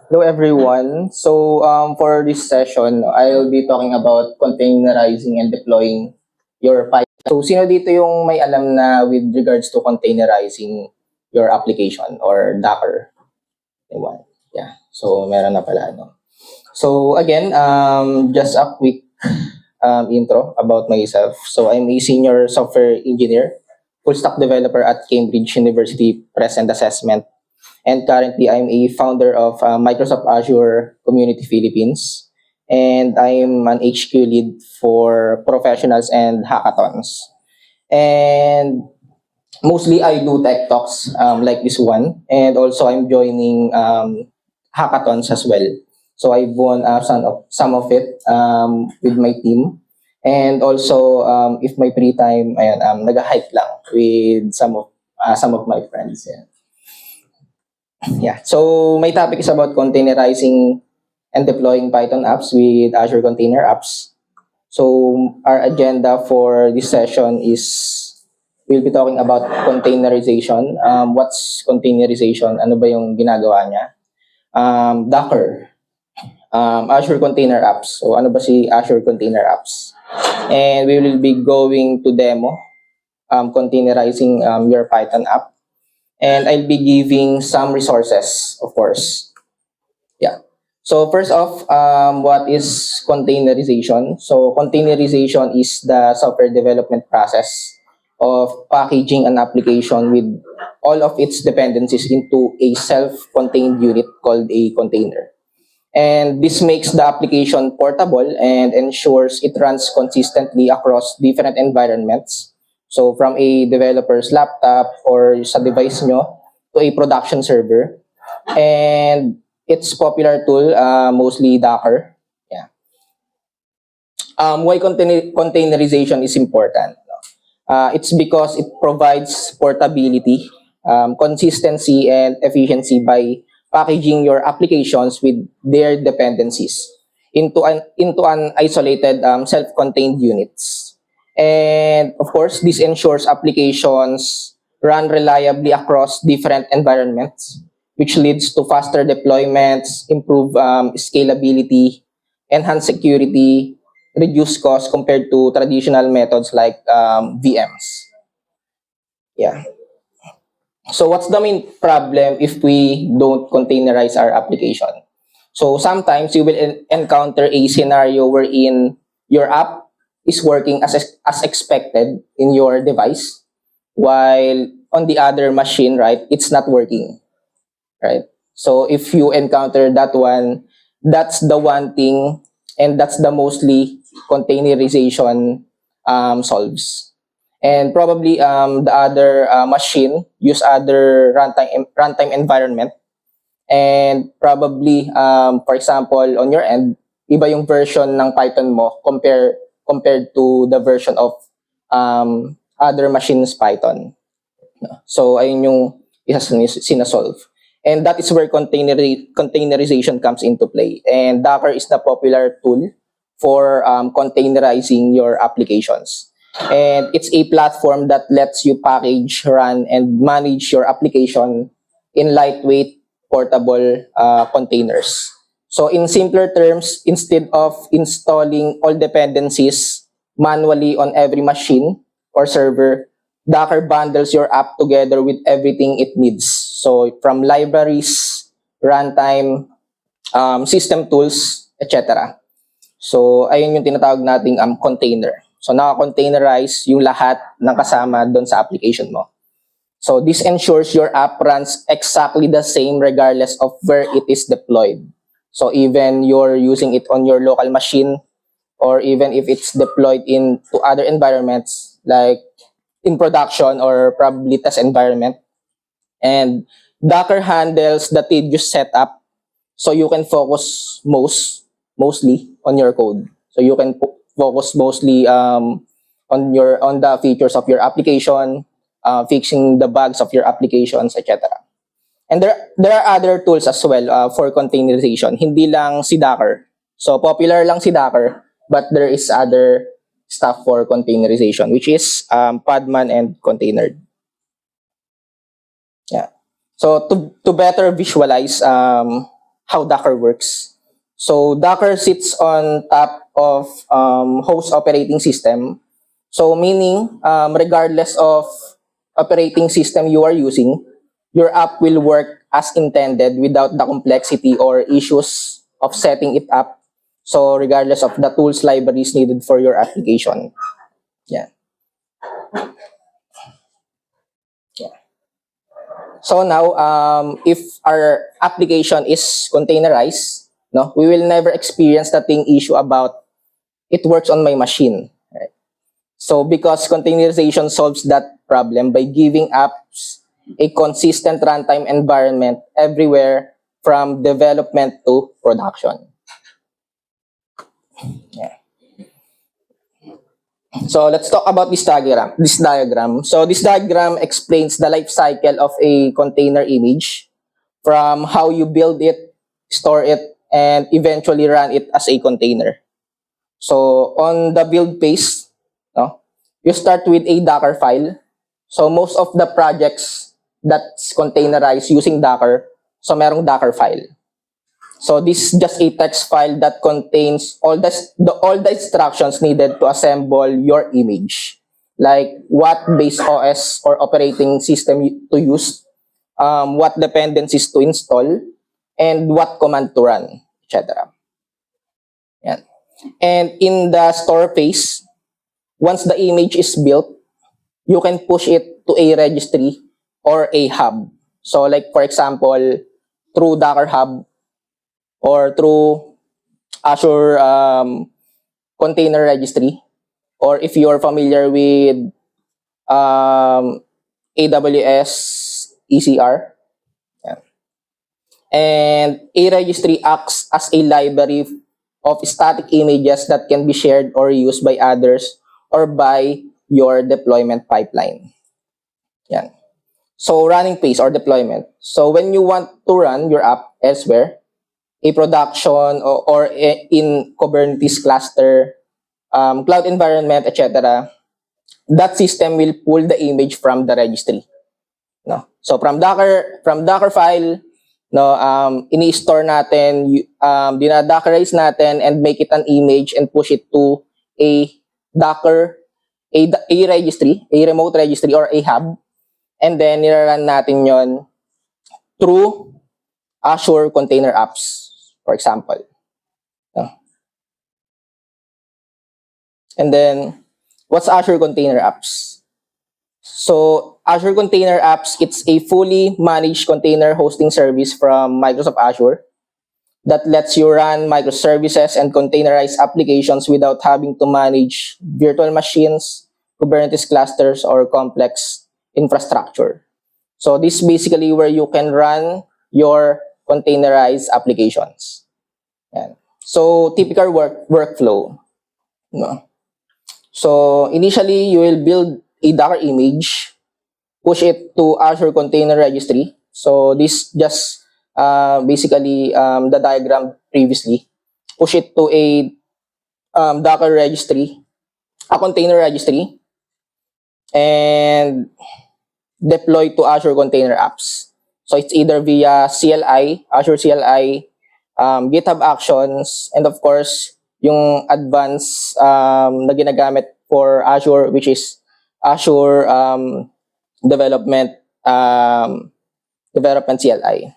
Hello everyone. For this session, I'll be talking about containerizing and deploying your Python. So sino dito yung may alam na with regards to containerizing your application or Docker? Anyone? Yeah. So meron na pala no. So again, just a quick intro about myself. So I'm a senior software engineer, full stack developer at Cambridge University Present Assessment. And currently, I'm a founder of Microsoft Azure Community Philippines. And I'm an HQ lead for professionals and hackathons. And mostly, I do tech talks like this one. And also, I'm joining hackathons as well. So I've won some of it with my team. And also, if my free time, ayun, nag-hike lang with some of my friends. Yeah. Yeah. So my topic is about containerizing and deploying Python apps with Azure Container Apps. So our agenda for this session is we'll be talking about containerization. What's containerization? Ano ba yung ginagawa niya? Docker. Azure Container Apps. So ano ba si Azure Container Apps? And we will be going to demo containerizing your Python app. And I'll be giving some resources, of course. Yeah. So first off, what is containerization? So containerization is the software development process of packaging an application with all of its dependencies into a self-contained unit called a container. And this makes the application portable and ensures it runs consistently across different environments. So from a developer's laptop or sa device nyo to a production server. And its popular tool, mostly Docker. Yeah. Why containerization is important? It's because it provides portability, consistency, and efficiency by packaging your applications with their dependencies into an isolated self-contained units. And of course, this ensures applications run reliably across different environments, which leads to faster deployments, improve scalability, enhance security, reduce cost compared to traditional methods like VMs. Yeah. So what's the main problem if we don't containerize our application? So sometimes you will encounter a scenario wherein your app is working as expected in your device, while on the other machine, right, it's not working, right? So if you encounter that one, that's the one thing, and that's the mostly containerization solves. And probably the other machine use other runtime environment, and probably for example on your end iba yung version ng Python mo compared to the version of other machines Python. So ayun yung isa sinasolve. And that is where containerization comes into play. And Docker is the popular tool for containerizing your applications. And it's a platform that lets you package, run, and manage your application in lightweight, portable containers. So in simpler terms, instead of installing all dependencies manually on every machine or server, Docker bundles your app together with everything it needs. So from libraries, runtime, system tools, etc. So ayun yung tinatawag nating container. So naka-containerize yung lahat ng kasama doon sa application mo. So this ensures your app runs exactly the same regardless of where it is deployed. So even you're using it on your local machine, or even if it's deployed into other environments like in production or probably test environment. And Docker handles the tedious setup, so you can focus mostly on your code. So you can focus mostly on the features of your application, fixing the bugs of your applications, etc. And there are other tools as well for containerization. Hindi lang si Docker. So popular lang si Docker, but there is other stuff for containerization, which is Podman and Container. Yeah. So to better visualize how Docker works. So Docker sits on top of host operating system. So meaning, regardless of operating system you are using, your app will work as intended without the complexity or issues of setting it up. So regardless of the tools libraries needed for your application. Yeah. Yeah. So now, if our application is containerized, no, we will never experience the thing issue about it works on my machine. Right? So because containerization solves that problem by giving apps a consistent runtime environment everywhere from development to production. Yeah. So let's talk about this diagram. So this diagram explains the life cycle of a container image from how you build it, store it, and eventually run it as a container. So on the build phase, no, you start with a Docker file. So most of the projects that's containerized using Docker, so merong Docker file. So this is just a text file that contains all the instructions needed to assemble your image, like what base OS or operating system to use, what dependencies to install, and what command to run, etc. Yan. And in the store phase, once the image is built, you can push it to a registry or a hub. So like for example, through Docker Hub or through Azure Container Registry, or if you're familiar with AWS ECR. Yeah. And a registry acts as a library of static images that can be shared or used by others or by your deployment pipeline. Yan. So running phase or deployment. So when you want to run your app elsewhere, a production or in Kubernetes cluster, cloud environment, etc., that system will pull the image from the registry. No? So from Docker file, no, ini-store natin, dina-dockerize natin and make it an image and push it to a Docker, a registry, a remote registry or a hub. And then nirarun natin yon through Azure Container Apps, for example. No? And then, what's Azure Container Apps? So Azure Container Apps, it's a fully managed container hosting service from Microsoft Azure that lets you run microservices and containerize applications without having to manage virtual machines, Kubernetes clusters, or complex infrastructure. So this is basically where you can run your containerized applications. Yan. So typical workflow. No? So initially, you will build a Docker image, push it to Azure Container Registry. So this just basically the diagram previously. Push it to a Docker registry, a container registry, and deploy to Azure Container Apps. So it's either via CLI, Azure CLI, GitHub Actions, and of course, yung advanced na ginagamit for Azure, which is Azure Development Development CLI.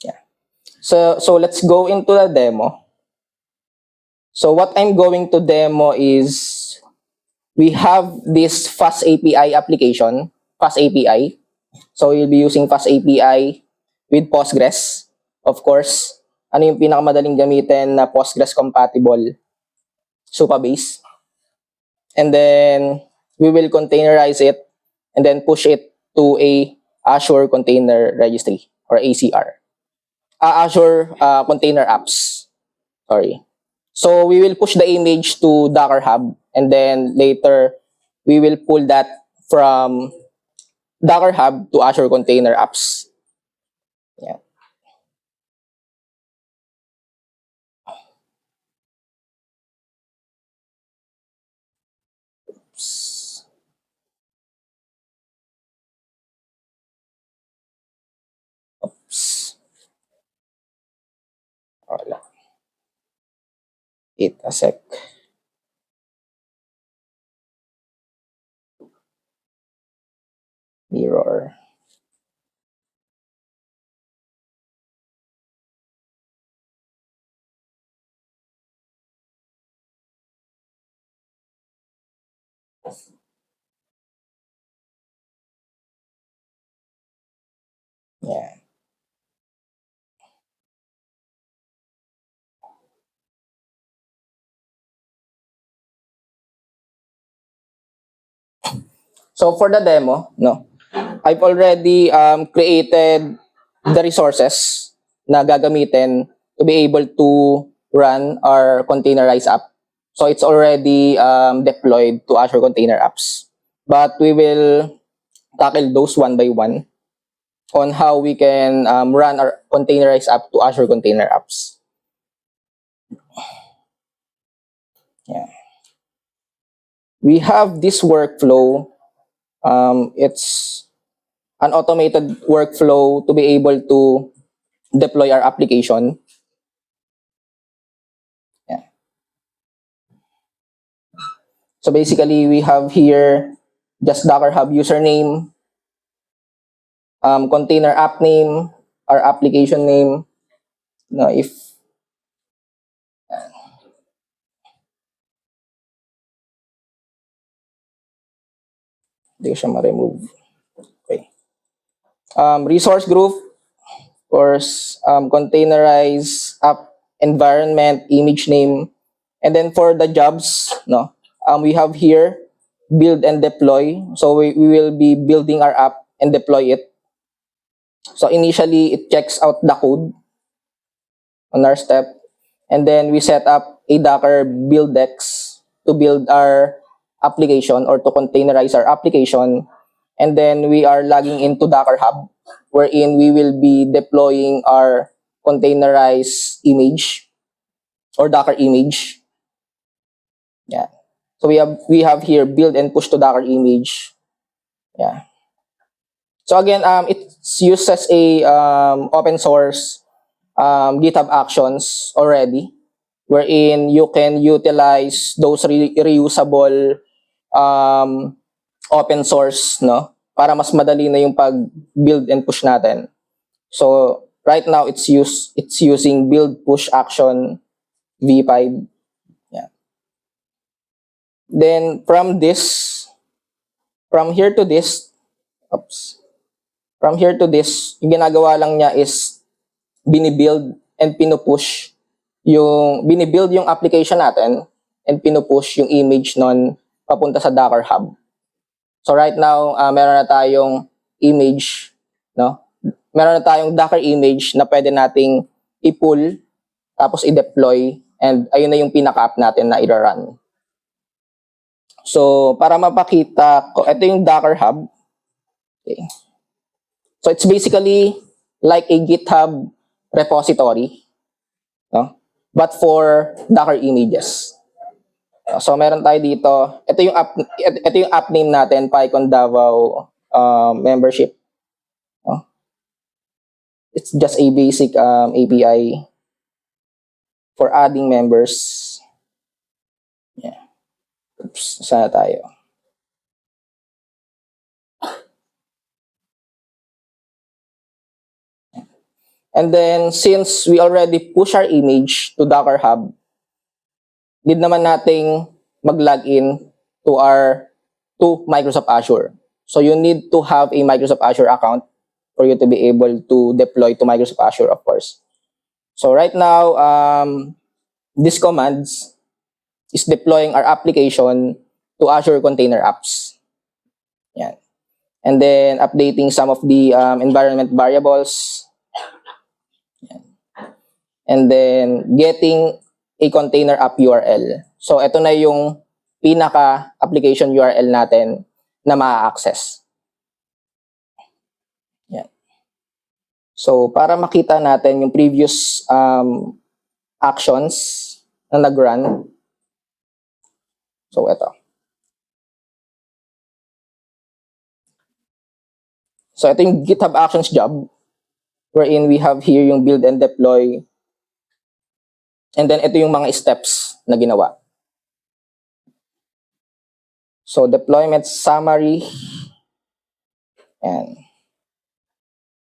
Yeah. So let's go into the demo. So what I'm going to demo is we have this Fast API application, Fast API. So you'll be using Fast API with Postgres. Of course, ano yung pinakamadaling gamitin na Postgres compatible? Supabase. And then we will containerize it and then push it to a Azure Container Registry or ACR. Azure Container Apps. Sorry. So we will push the image to Docker Hub and then later we will pull that from Docker Hub to Azure Container Apps. Yeah. Oops. Wala. Wait a sec. Mirror. Yeah. So for the demo, no, I've already created the resources na gagamitin to be able to run our containerized app. So it's already deployed to Azure Container Apps. But we will tackle those one by one on how we can run our containerized app to Azure Container Apps. Yeah. We have this workflow. It's an automated workflow to be able to deploy our application. Yeah. So basically, we have here just Docker Hub username, container app name, our application name. No, if hindi ko siya ma-remove. Okay. Resource group, of course, containerized app environment, image name. And then for the jobs, no, we have here build and deploy. So we will be building our app and deploy it. So initially, it checks out the code on our step. And then we set up a Docker buildex to build our application or to containerize our application. And then we are logging into Docker Hub, wherein we will be deploying our containerized image or Docker image. Yeah. So we have here build and push to Docker image. Yeah. So again, it's used as a open source GitHub Actions already, wherein you can utilize those reusable um, open source, no, para mas madali na yung pag build and push natin. So right now it's using build push action v5. Yeah. Then from here to this, oops, from here to this, yung ginagawa lang niya is binibuild and pinupush binibuild yung application natin and pinupush yung image nun papunta sa Docker Hub. So right now, meron na tayong image, no? Meron na tayong Docker image na pwede nating i-pull tapos i-deploy, and ayun na yung pinaka-app natin na i-run. So para mapakita ko, ito yung Docker Hub. Okay. So it's basically like a GitHub repository, no? But for Docker images. So meron tayo dito. Ito yung app name natin, PyCon Davao membership. It's just a basic API for adding members. Yeah. Oops, sana tayo. And then since we already push our image to Docker Hub, need naman nating mag-login to Microsoft Azure. So you need to have a Microsoft Azure account for you to be able to deploy to Microsoft Azure, of course. So right now, this commands is deploying our application to Azure Container Apps. Yeah. And then updating some of the environment variables. Yeah. And then getting a container app URL. So ito na yung pinaka application URL natin na ma-access. Yeah. So para makita natin yung previous actions na nag-run. So ito. So ito yung GitHub Actions job, wherein we have here yung build and deploy And then ito yung mga steps na ginawa. So deployment summary. Yan.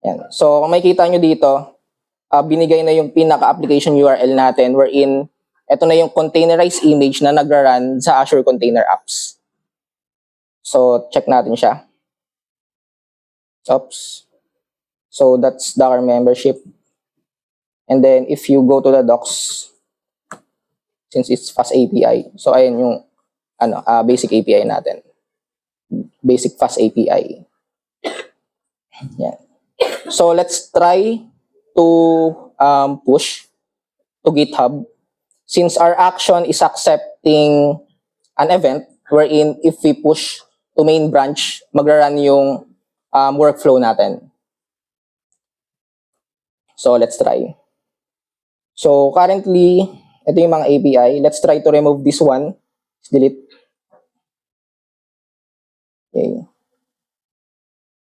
Yan. So kung makikita nyo dito, binigay na yung pinaka-application URL natin wherein ito na yung containerized image na nagra-run sa Azure Container Apps. So check natin siya. Oops. So that's Docker membership. And then if you go to the docs, since it's fast API, so ayan yung basic API natin. Basic fast API. Yan. So let's try to push to GitHub. Since our action is accepting an event wherein if we push to main branch, magra-run yung workflow natin. So let's try. So currently, ito yung mga API. Let's try to remove this one. Delete. Okay.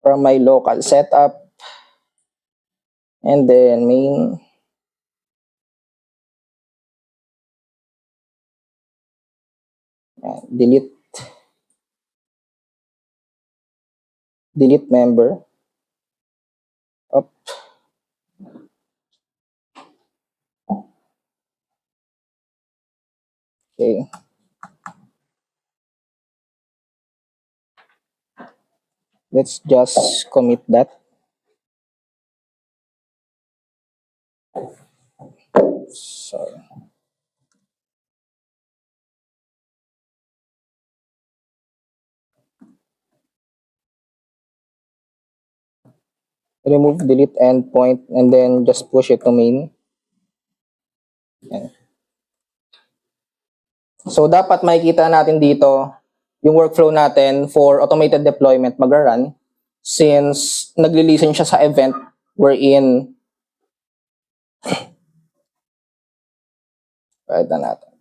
From my local setup. And then main. Delete. Delete member. Up. Okay. Let's just commit that. Sorry. Remove, delete endpoint, and then just push it to main. Yan. So dapat makikita natin dito yung workflow natin for automated deployment magra-run since nagli-listen siya sa event wherein right na natin.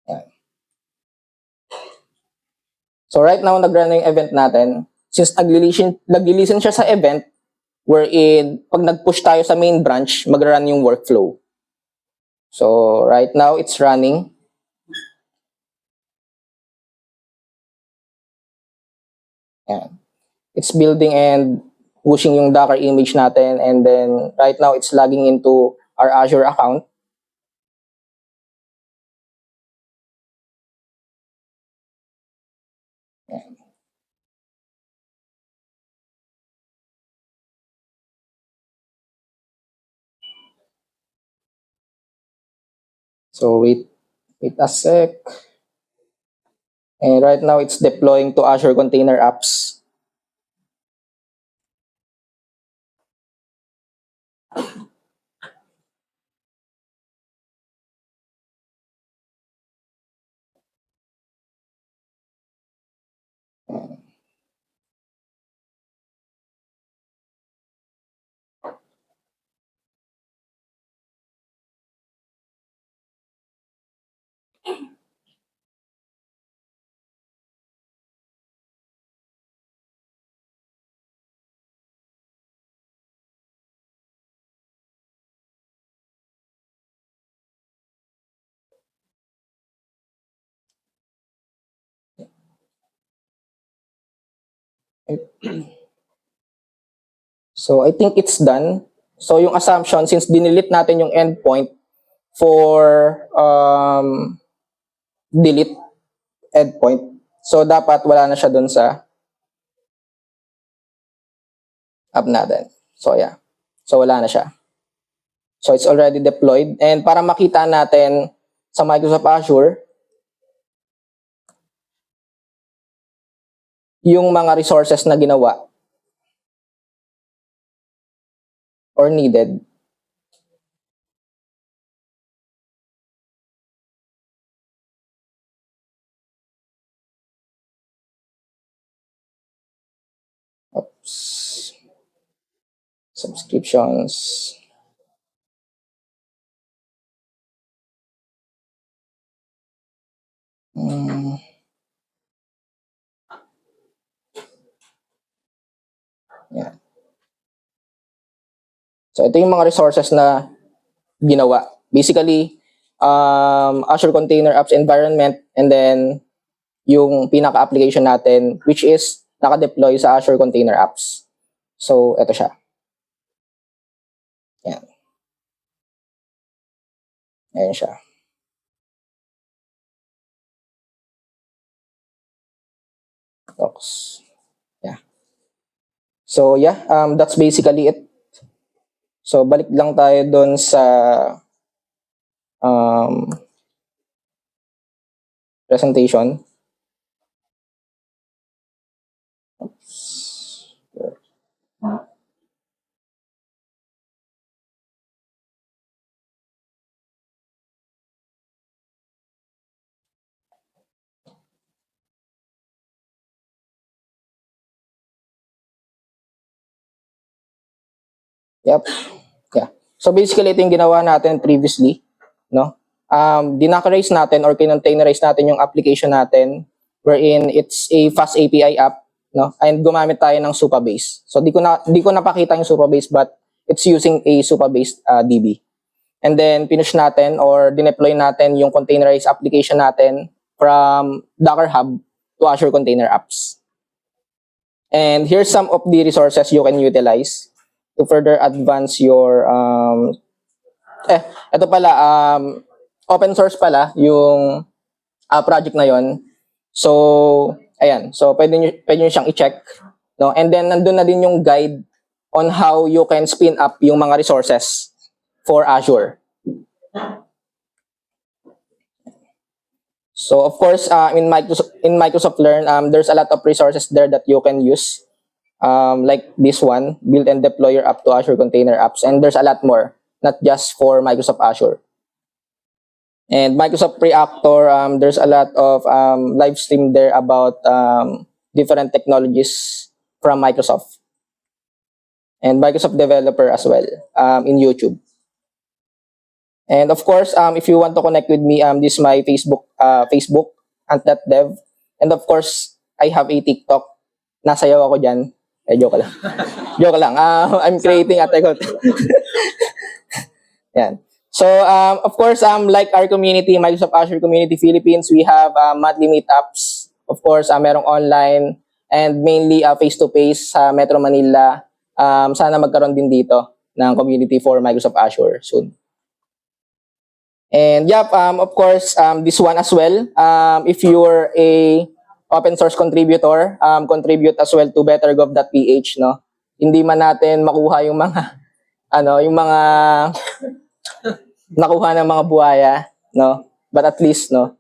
Yan. So right now nag-run na yung event natin. Since nagli-listen siya sa event wherein pag nag-push tayo sa main branch, magra-run yung workflow. So right now it's running. Yan. It's building and pushing yung Docker image natin, and then right now it's logging into our Azure account. Yan. So wait a sec. And right now it's deploying to Azure Container Apps. So I think it's done. So yung assumption, since dinilit natin yung endpoint for delete endpoint, so dapat wala na siya dun sa app natin. So yeah. So wala na siya. So it's already deployed. And para makita natin sa Microsoft Azure, yung mga resources na ginawa or needed. Oops. Subscriptions. Yeah. So ito yung mga resources na ginawa. Basically, Azure Container Apps environment, and then yung pinaka-application natin, which is naka-deploy sa Azure Container Apps. So, ito siya. Yan. Ayan siya. Oops. Yeah. So, yeah, that's basically it. So, balik lang tayo doon sa presentation. Yep. Yeah. So basically ito yung ginawa natin previously, no? Dinocerize natin or kinontainerize natin yung application natin wherein it's a fast API app, no? And gumamit tayo ng Supabase. So di ko napakita yung Supabase, but it's using a Supabase DB. And then pinush natin or dineploy natin yung containerized application natin from Docker Hub to Azure Container Apps. And here's some of the resources you can utilize to further advance your ito pala, open source pala yung project na yon. So ayan, so pwede nyo siyang i-check, no? And then nandun na din yung guide on how you can spin up yung mga resources for Azure. So of course, in Microsoft Learn, there's a lot of resources there that you can use. Like this one, build and deploy your app to Azure Container Apps. And there's a lot more, not just for Microsoft Azure. And Microsoft Reactor, there's a lot of live stream there about different technologies from Microsoft. And Microsoft Developer as well in YouTube. And of course, if you want to connect with me, this is my Facebook, ant.dev. And of course, I have a TikTok. Nasayaw ako dyan. Joke lang. Joke lang. I'm creating a TikTok. Yan. So, of course, like our community, Microsoft Azure Community Philippines, we have monthly meetups. Of course, merong online and mainly face-to-face sa Metro Manila. Sana magkaroon din dito ng community for Microsoft Azure soon. And yep, of course, this one as well. If you're a open source contributor, contribute as well to bettergov.ph, no? Hindi man natin makuha yung mga yung mga nakuha ng mga buhaya, no? But at least, no,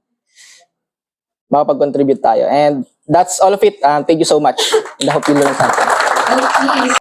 makapag-contribute tayo. And that's all of it. Thank you so much. And I hope you learned something.